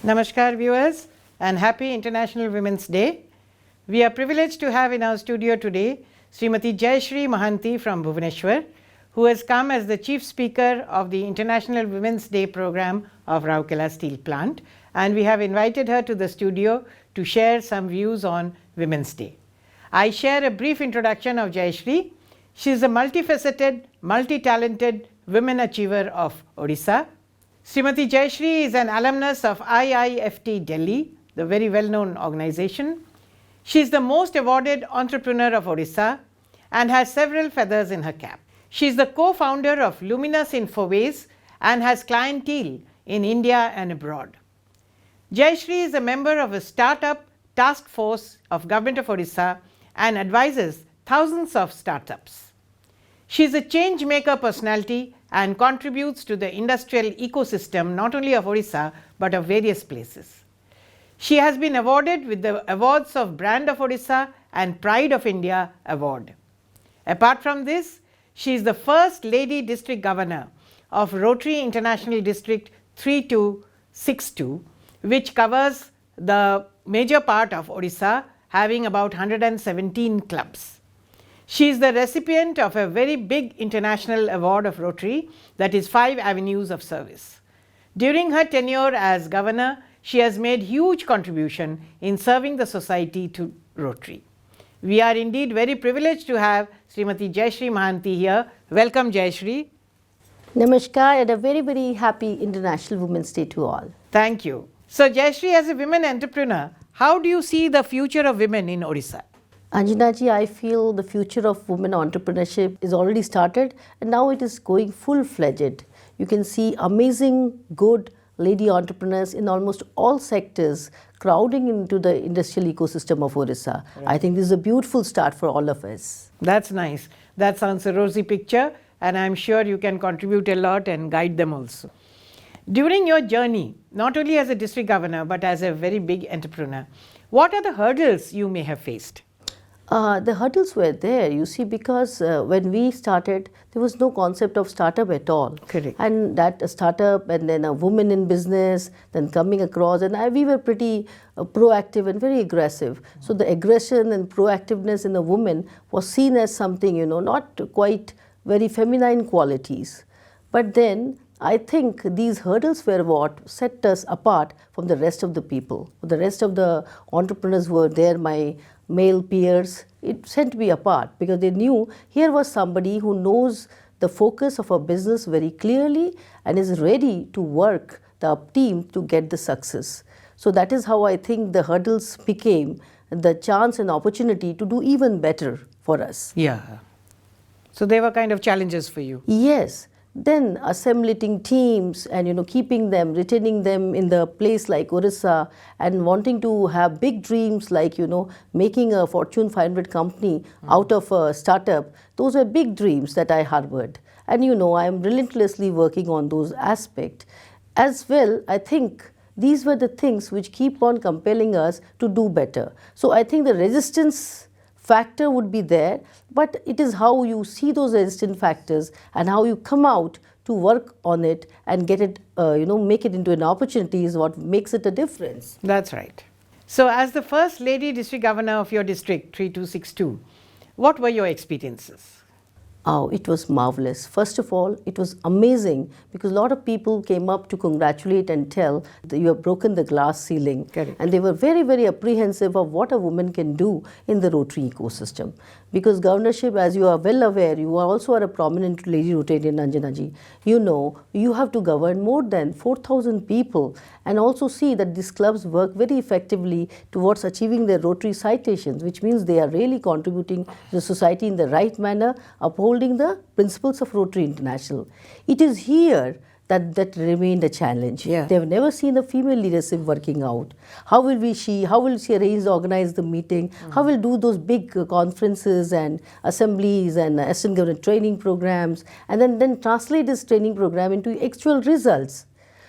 Namaskar viewers and happy International Women's Day. We are privileged to have in our studio today Srimati Jayashree Mohanty from Bhubaneswar, who has come as the Chief Speaker of the International Women's Day program of Rourkela Steel Plant, and we have invited her to the studio to share some views on Women's Day. I share a brief introduction of Jayashree. She is a multifaceted, multi-talented women achiever of Odisha. Srimati Jayashree is an alumnus of IIFT Delhi, the very well-known organization. She is the most awarded entrepreneur of Odisha and has several feathers in her cap. She is the co-founder of Luminous Infoways and has clientele in India and abroad. Jayashree is a member of a startup task force of Govt of Odisha and advises thousands of startups. She is a change maker personality and contributes to the industrial ecosystem not only of Odisha but of various places. She has been awarded with the awards of Brand of Odisha and Pride of India award. Apart from this, she is the first lady district governor of Rotary International District 3262, which covers the major part of Odisha, having about 117 clubs. She is the recipient of a very big international award of Rotary, that is 5 avenues of service. During her tenure as governor, she has made huge contribution in serving the society to Rotary. We are indeed very privileged to have Srimati Jayashree Mohanty here. Welcome, Jayashree. Namaskar and a very, very happy International Women's Day to all. Thank you. So, Jayashree, as a women entrepreneur, how do you see the future of women in Odisha? Anjana ji, I feel the future of women entrepreneurship is already started and now it is going full-fledged. You can see amazing, good lady entrepreneurs in almost all sectors crowding into the industrial ecosystem of Odisha. Right. I think this is a beautiful start for all of us. That's nice. That sounds a rosy picture and I'm sure you can contribute a lot and guide them also. During your journey, not only as a district governor but as a very big entrepreneur, what are the hurdles you may have faced? The hurdles were there, you see, because when we started, there was no concept of startup at all. Correct. And that a startup and then a woman in business, then coming across, and we were pretty proactive and very aggressive. So the aggression and proactiveness in a woman was seen as something, not quite very feminine qualities. But then I think these hurdles were what set us apart from the rest of the people. The rest of the entrepreneurs were there, my male peers. It set me apart because they knew here was somebody who knows the focus of a business very clearly and is ready to work the team to get the success. So that is how I think the hurdles became the chance and opportunity to do even better for us. Yeah. So they were kind of challenges for you. Yes. Then assembling teams and keeping them, retaining them in the place like Odisha and wanting to have big dreams like making a Fortune 500 company out of a startup, those were big dreams that I harbored. And I am relentlessly working on those aspects. As well, I think these were the things which keep on compelling us to do better. So I think the resistance factor would be there, but it is how you see those resistant factors and how you come out to work on it and get it, make it into an opportunity is what makes it a difference. That's right. So as the first lady district governor of your district, 3262, what were your experiences? Oh, it was marvelous. First of all, it was amazing because a lot of people came up to congratulate and tell that you have broken the glass ceiling. Correct. And they were very, very apprehensive of what a woman can do in the Rotary ecosystem. Because governorship, as you are well aware, you also are a prominent lady Rotarian, Anjana ji. You have to govern more than 4,000 people and also see that these clubs work very effectively towards achieving their Rotary citations, which means they are really contributing to the society in the right manner, upholding the principles of Rotary International. It is here that remained a challenge. Yeah. They have never seen the female leadership working out. How will she arrange, organize the meeting? How will do those big conferences and assemblies and assistant government training programs and then translate this training program into actual results?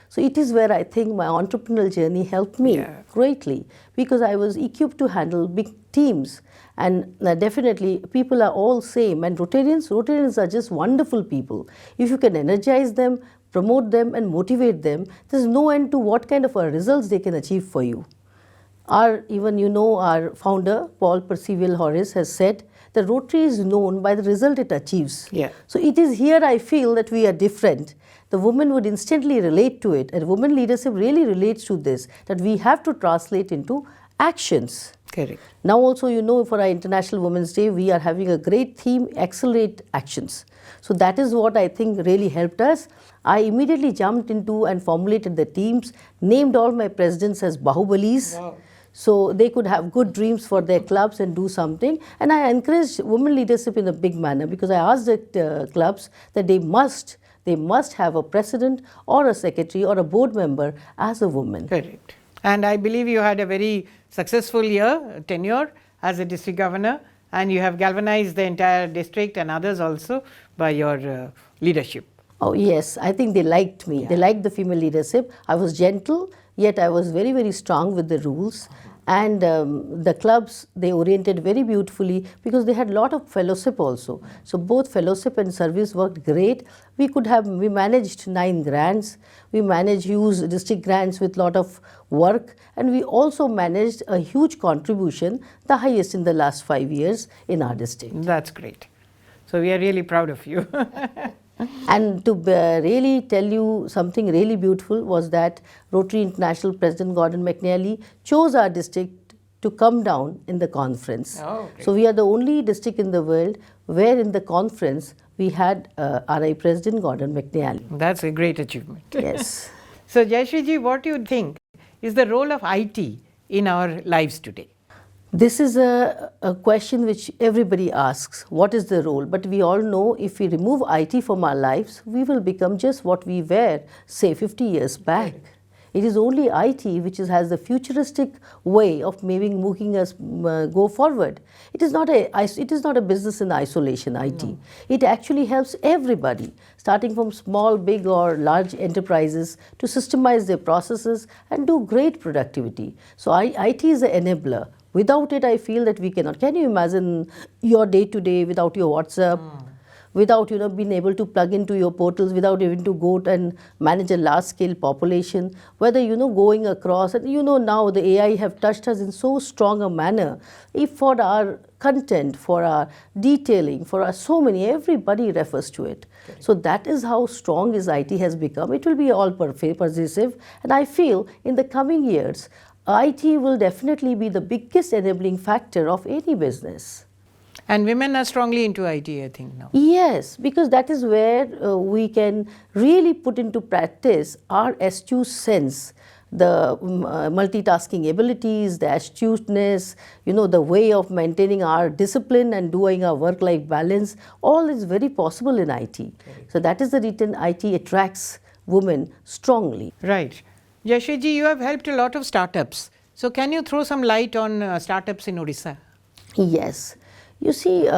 So it is where I think my entrepreneurial journey helped me greatly because I was equipped to handle big teams. And definitely people are all same and Rotarians are just wonderful people. If you can energize them, promote them and motivate them, there's no end to what kind of results they can achieve for you. Our founder, Paul Percival Horace, has said the Rotary is known by the result it achieves. Yeah. So it is here I feel that we are different. The woman would instantly relate to it, and women leadership really relates to this, that we have to translate into actions. Correct. Now also, for our International Women's Day, we are having a great theme, accelerate actions. So that is what I think really helped us. I immediately jumped into and formulated the teams, named all my presidents as Bahubalis. Wow. So they could have good dreams for their clubs and do something. And I encouraged women leadership in a big manner, because I asked the clubs that they must have a president or a secretary or a board member as a woman. Correct. And I believe you had a very successful tenure as a district governor, and you have galvanized the entire district and others also by your leadership. Oh yes, I think they liked me. Yeah. They liked the female leadership. I was gentle, yet I was very, very strong with the rules. And the clubs, they oriented very beautifully, because they had a lot of fellowship also. So both fellowship and service worked great. We managed 9 grants. We managed huge district grants with lot of work. And we also managed a huge contribution, the highest in the last 5 years in our district. That's great. So we are really proud of you. And to really tell you something really beautiful was that Rotary International President Gordon McNally chose our district to come down in the conference. Oh, okay. So we are the only district in the world where in the conference we had RI President Gordon McNally. That's a great achievement. Yes. So Jayashree ji, what do you think is the role of IT in our lives today? This is a question which everybody asks, what is the role? But we all know if we remove IT from our lives, we will become just what we were, say, 50 years back. It is only IT which has the futuristic way of making us go forward. It is not a business in isolation, IT. No. It actually helps everybody, starting from small, big or large enterprises, to systemize their processes and do great productivity. So IT is an enabler. Without it, I feel that we cannot. Can you imagine your day-to-day without your WhatsApp, without being able to plug into your portals, without even to go and manage a large-scale population, whether going across, and now the AI have touched us in so strong a manner. If for our content, for our detailing, for our so many, everybody refers to it. Okay. So that is how strong IT has become. It will be all pervasive, and I feel in the coming years, IT will definitely be the biggest enabling factor of any business. And women are strongly into IT, I think, now. Yes, because that is where we can really put into practice our astute sense, the multitasking abilities, the astuteness, the way of maintaining our discipline and doing our work-life balance. All is very possible in IT. Okay. So that is the reason IT attracts women strongly. Right. Jayashree ji, you have helped a lot of startups. So can you throw some light on startups in Odisha? Yes. You see,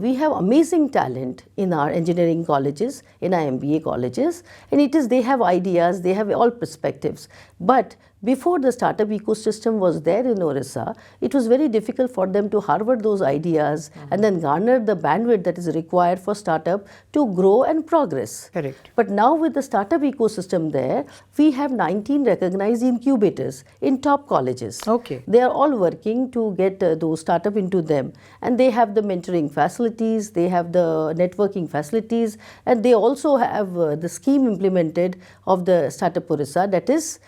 we have amazing talent in our engineering colleges, in our MBA colleges, and they have ideas, they have all perspectives. But before the startup ecosystem was there in Odisha, it was very difficult for them to harvest those ideas and then garner the bandwidth that is required for startup to grow and progress. Correct. But now with the startup ecosystem there, we have 19 recognized incubators in top colleges. Okay. They are all working to get those startup into them, and they have the mentoring facilities, they have the networking facilities, and they also have the scheme implemented of the Startup Odisha, that is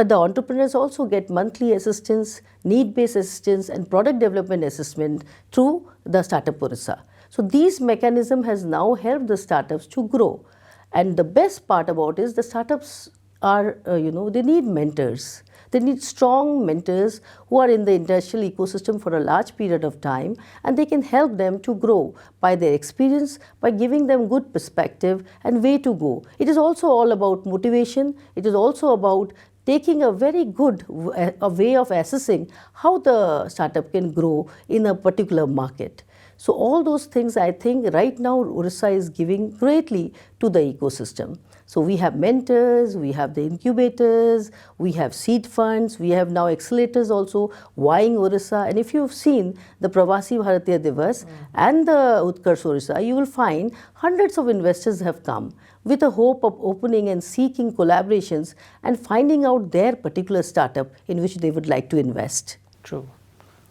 the entrepreneurs also get monthly assistance, need-based assistance and product development assessment through the Startup Odisha. So these mechanism has now helped the startups to grow. And the best part about it is the startups are, they need mentors. They need strong mentors who are in the industrial ecosystem for a large period of time, and they can help them to grow by their experience, by giving them good perspective and way to go. It is also all about motivation. It is also about taking a very good way of assessing how the startup can grow in a particular market. So all those things, I think right now Odisha is giving greatly to the ecosystem. So we have mentors, we have the incubators, we have seed funds, we have now accelerators also vying Odisha. And if you've seen the Pravasi Bharatiya Divas and the Utkarsh Odisha, you will find hundreds of investors have come with a hope of opening and seeking collaborations and finding out their particular startup in which they would like to invest. True.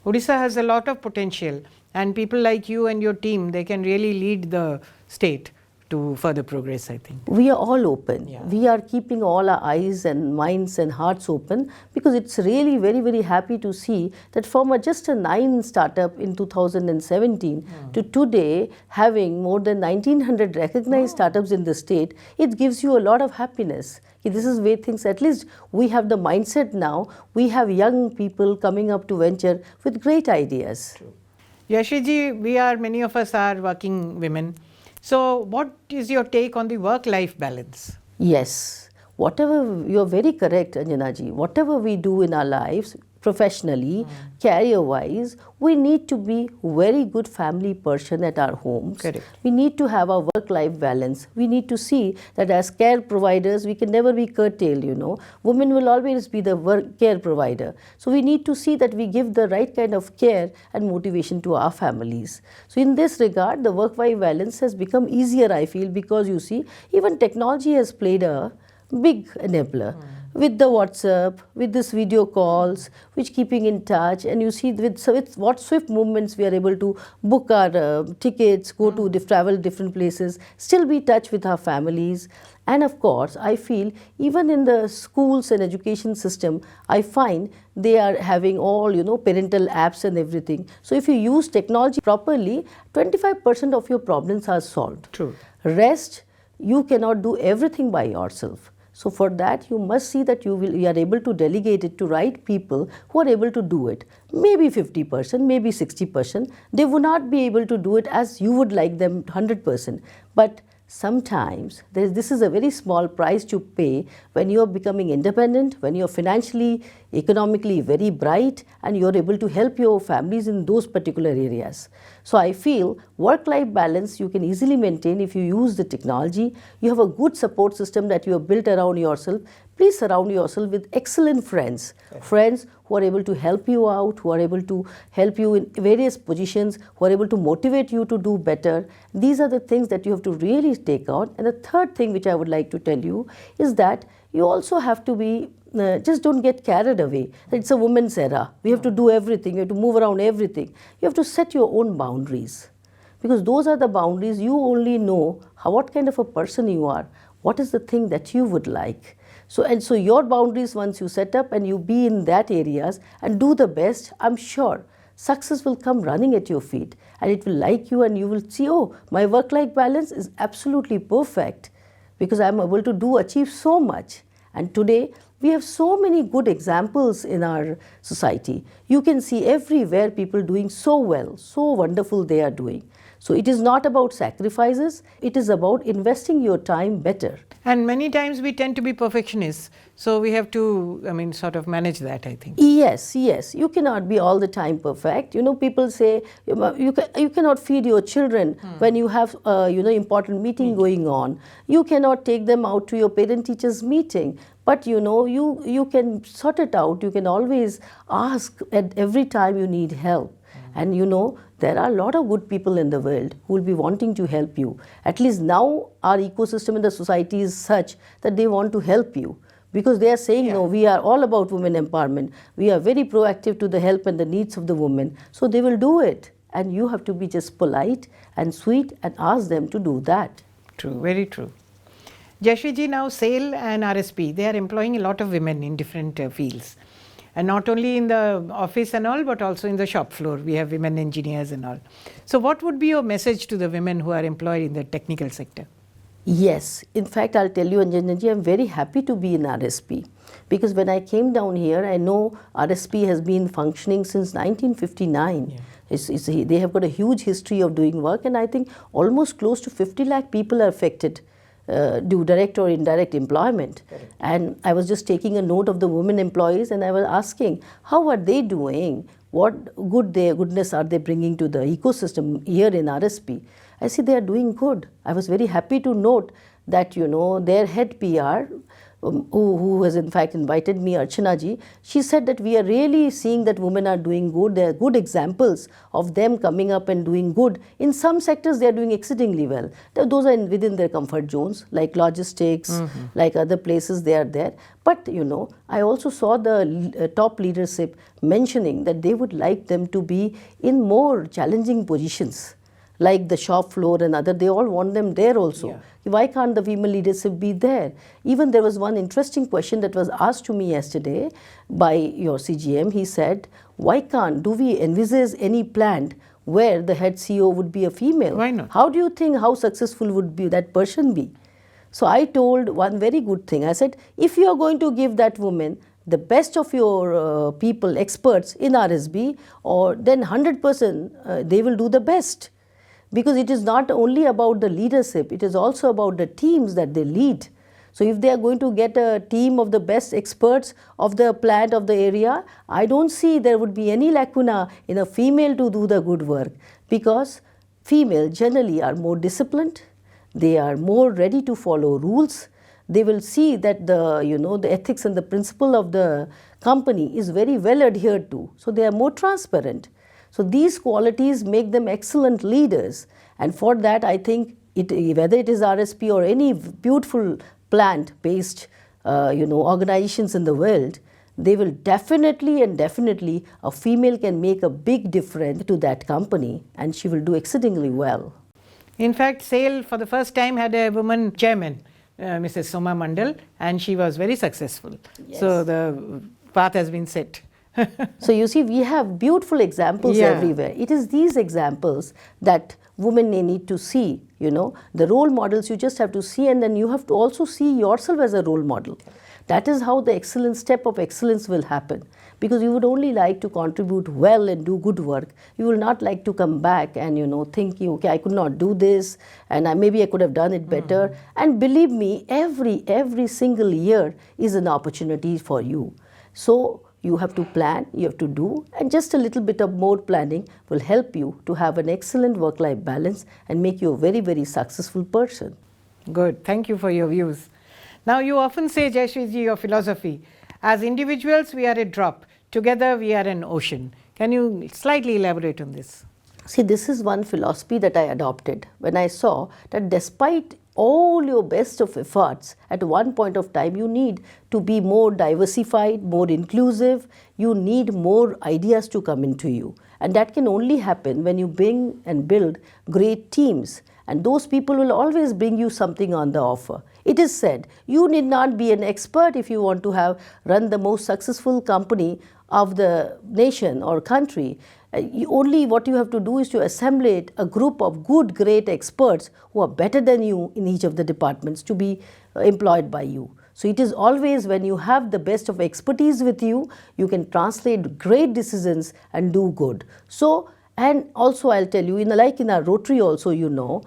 Odisha has a lot of potential, and people like you and your team, they can really lead the state to further progress, I think. We are all open. Yeah. We are keeping all our eyes and minds and hearts open, because it's really very, very happy to see that from just a 9 startup in 2017 to today having more than 1900 recognized startups in the state, it gives you a lot of happiness. This is where things, at least we have the mindset now, we have young people coming up to venture with great ideas. Jayashree ji, many of us are working women. So what is your take on the work-life balance? Yes, you're very correct, Anjana ji. Whatever we do in our lives, professionally, career-wise, we need to be very good family person at our homes. Correct. We need to have a work-life balance. We need to see that as care providers, we can never be curtailed, Women will always be the care provider. So we need to see that we give the right kind of care and motivation to our families. So in this regard, the work-life balance has become easier, I feel, because you see, even technology has played a big enabler. With the WhatsApp, with this video calls, which keeping in touch, and you see with what swift movements we are able to book our tickets, go to travel different places, still be in touch with our families. And of course, I feel even in the schools and education system, I find they are having all, parental apps and everything. So if you use technology properly, 25% of your problems are solved. True. Rest, you cannot do everything by yourself. So for that, you must see that you are able to delegate it to right people who are able to do it. Maybe 50%, maybe 60%. They would not be able to do it as you would like them 100%. But sometimes this is a very small price to pay when you are becoming independent, when you are financially, economically very bright, and you are able to help your families in those particular areas. So I feel work-life balance you can easily maintain if you use the technology. You have a good support system that you have built around yourself. Please surround yourself with excellent friends. Friends who are able to help you out, who are able to help you in various positions, who are able to motivate you to do better. These are the things that you have to really take on. And the third thing which I would like to tell you is that you also have to be, just don't get carried away. It's a woman's era. We have to do everything. You have to move around everything. You have to set your own boundaries, because those are the boundaries. You only know what kind of a person you are, what is the thing that you would like. So your boundaries, once you set up and you be in that areas and do the best, I'm sure success will come running at your feet, and it will like you, and you will see, oh, my work-life balance is absolutely perfect because I'm able to achieve so much. And today we have so many good examples in our society. You can see everywhere people doing so well, so wonderful they are doing. So it is not about sacrifices, it is about investing your time better. And many times we tend to be perfectionists, so we have to, sort of manage that, I think. Yes, you cannot be all the time perfect. People say you cannot feed your children when you have important meeting going on. You cannot take them out to your parent-teachers meeting. But you can sort it out. You can always ask at every time you need help. And there are a lot of good people in the world who will be wanting to help you. At least now our ecosystem in the society is such that they want to help you, because they are saying, no, we are all about women empowerment. We are very proactive to the help and the needs of the women. So they will do it. And you have to be just polite and sweet and ask them to do that. True, very true. Jayashree ji, now SAIL and RSP, they are employing a lot of women in different fields. And not only in the office and all, but also in the shop floor. We have women engineers and all. So what would be your message to the women who are employed in the technical sector? Yes. In fact, I'll tell you, Anjana ji, I'm very happy to be in RSP. Because when I came down here, I know RSP has been functioning since 1959. Yeah. They have got a huge history of doing work, and I think almost close to 50 lakh people are affected. Do direct or indirect employment. Correct. And I was just taking a note of the women employees, and I was asking, how are they doing? what goodness are they bringing to the ecosystem here in RSP? I see they are doing good. I was very happy to note that, their head PR, who has in fact invited me, Archana ji, she said that we are really seeing that women are doing good. There are good examples of them coming up and doing good. In some sectors, they are doing exceedingly well. Those are within their comfort zones, like logistics, like other places they are there. But, I also saw the top leadership mentioning that they would like them to be in more challenging positions, like the shop floor and other. They all want them there also. Yeah. Why can't the female leadership be there? Even there was one interesting question that was asked to me yesterday by your CGM. He said, do we envisage any plant where the head CEO would be a female? Why not? How do you think, how successful would that person be? So I told one very good thing. I said, if you are going to give that woman the best of your people, experts in RSB, or then 100% they will do the best. Because it is not only about the leadership, it is also about the teams that they lead. So if they are going to get a team of the best experts of the plant of the area, I don't see there would be any lacuna in a female to do the good work, because female generally are more disciplined, they are more ready to follow rules, they will see that the ethics and the principle of the company is very well adhered to, so they are more transparent. So these qualities make them excellent leaders, and for that I think whether it is RSP or any beautiful plant-based organizations in the world, they will definitely a female can make a big difference to that company, and she will do exceedingly well. In fact, SAIL for the first time had a woman chairman, Mrs. Soma Mandal, and she was very successful. Yes. So the path has been set. So you see, we have beautiful examples everywhere. It is these examples that women need to see, the role models you just have to see, and then you have to also see yourself as a role model. That is how the excellence, step of excellence will happen. Because you would only like to contribute well and do good work. You will not like to come back and, think, okay, I could not do this, and maybe I could have done it better. And believe me, every single year is an opportunity for you. So you have to plan, you have to do, and just a little bit of more planning will help you to have an excellent work-life balance and make you a very, very successful person. Good. Thank you for your views. Now, you often say, Jayashree ji, your philosophy, as individuals we are a drop, together we are an ocean. Can you slightly elaborate on this? See, this is one philosophy that I adopted when I saw that despite all your best of efforts, at one point of time you need to be more diversified, more inclusive, you need more ideas to come into you. And that can only happen when you bring and build great teams. And those people will always bring you something on the offer. It is said, you need not be an expert if you want to run the most successful company of the nation or country. Only what you have to do is to assemble a group of good, great experts who are better than you in each of the departments to be employed by you. So it is always when you have the best of expertise with you, you can translate great decisions and do good. So, and also I'll tell you, like in our Rotary also,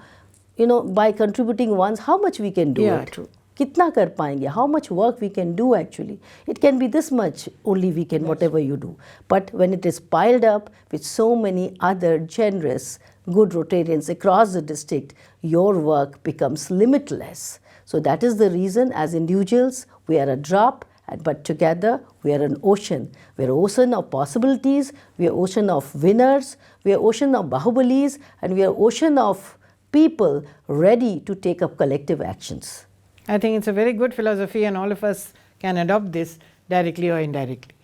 by contributing once, how much we can do it. True. Kitna kar payenge, how much work we can do actually. It can be this much only we can, whatever you do. But when it is piled up with so many other generous, good Rotarians across the district, your work becomes limitless. So that is the reason as individuals, we are a drop, but together we are an ocean. We are an ocean of possibilities, we are an ocean of winners, we are an ocean of bahubalis, and we are an ocean of people ready to take up collective actions. I think it's a very good philosophy, and all of us can adopt this directly or indirectly.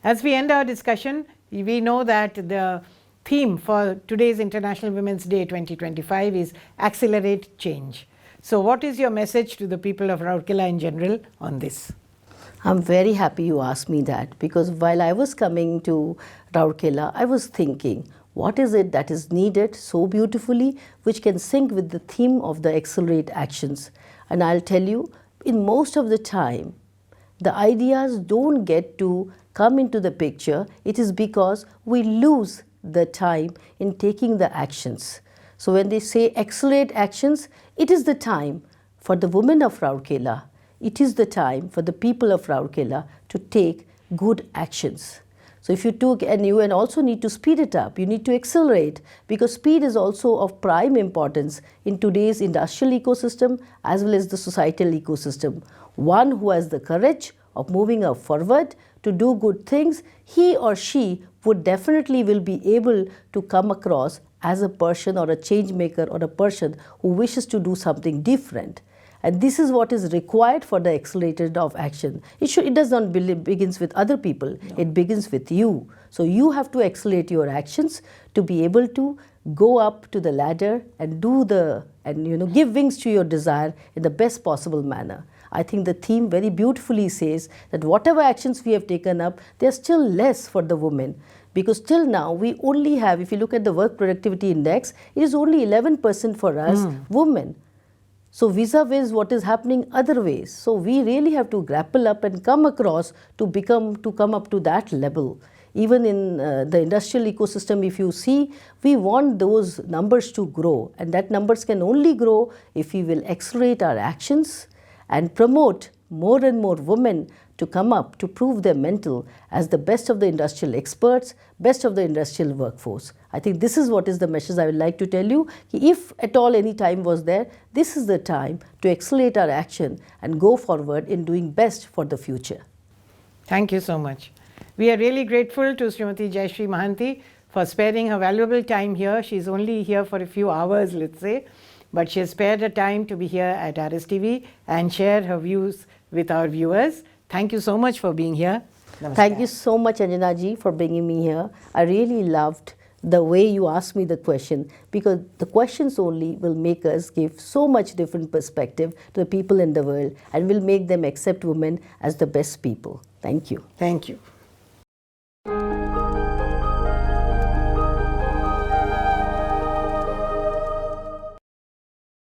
As we end our discussion, we know that the theme for today's International Women's Day 2025 is Accelerate Change. So what is your message to the people of Rourkela in general on this? I'm very happy you asked me that, because while I was coming to Rourkela, I was thinking, what is it that is needed so beautifully which can sync with the theme of the Accelerate Actions? And I'll tell you, in most of the time, the ideas don't get to come into the picture. It is because we lose the time in taking the actions. So when they say accelerate actions, it is the time for the women of Rourkela, it is the time for the people of Rourkela to take good actions. So if you took, and you also need to speed it up, you need to accelerate, because speed is also of prime importance in today's industrial ecosystem as well as the societal ecosystem. One who has the courage of moving up forward to do good things, he or she would definitely will be able to come across as a person or a change maker or a person who wishes to do something different. And this is what is required for the accelerated of action. It does not begins with other people. No. It begins with you. So you have to accelerate your actions to be able to go up to the ladder and give wings to your desire in the best possible manner. I think the theme very beautifully says that whatever actions we have taken up, they are still less for the women. Because till now, we only have, if you look at the work productivity index, it is only 11% for us women. So vis-a-vis what is happening other ways. So we really have to grapple up and come across to come up to that level. Even in the industrial ecosystem, if you see, we want those numbers to grow, and that numbers can only grow if we will accelerate our actions and promote more and more women to come up to prove their mental as the best of the industrial experts, best of the industrial workforce. I think this is what is the message I would like to tell you. If at all any time was there, this is the time to accelerate our action and go forward in doing best for the future. Thank you so much. We are really grateful to Srimati Jayashree Mohanty for sparing her valuable time here. She's only here for a few hours, let's say, but she has spared her time to be here at RSTV and share her views with our viewers. Thank you so much for being here. Namaskar. Thank you so much, Anjana ji, for bringing me here. I really loved the way you asked me the question, because the questions only will make us give so much different perspective to the people in the world and will make them accept women as the best people. Thank you. Thank you.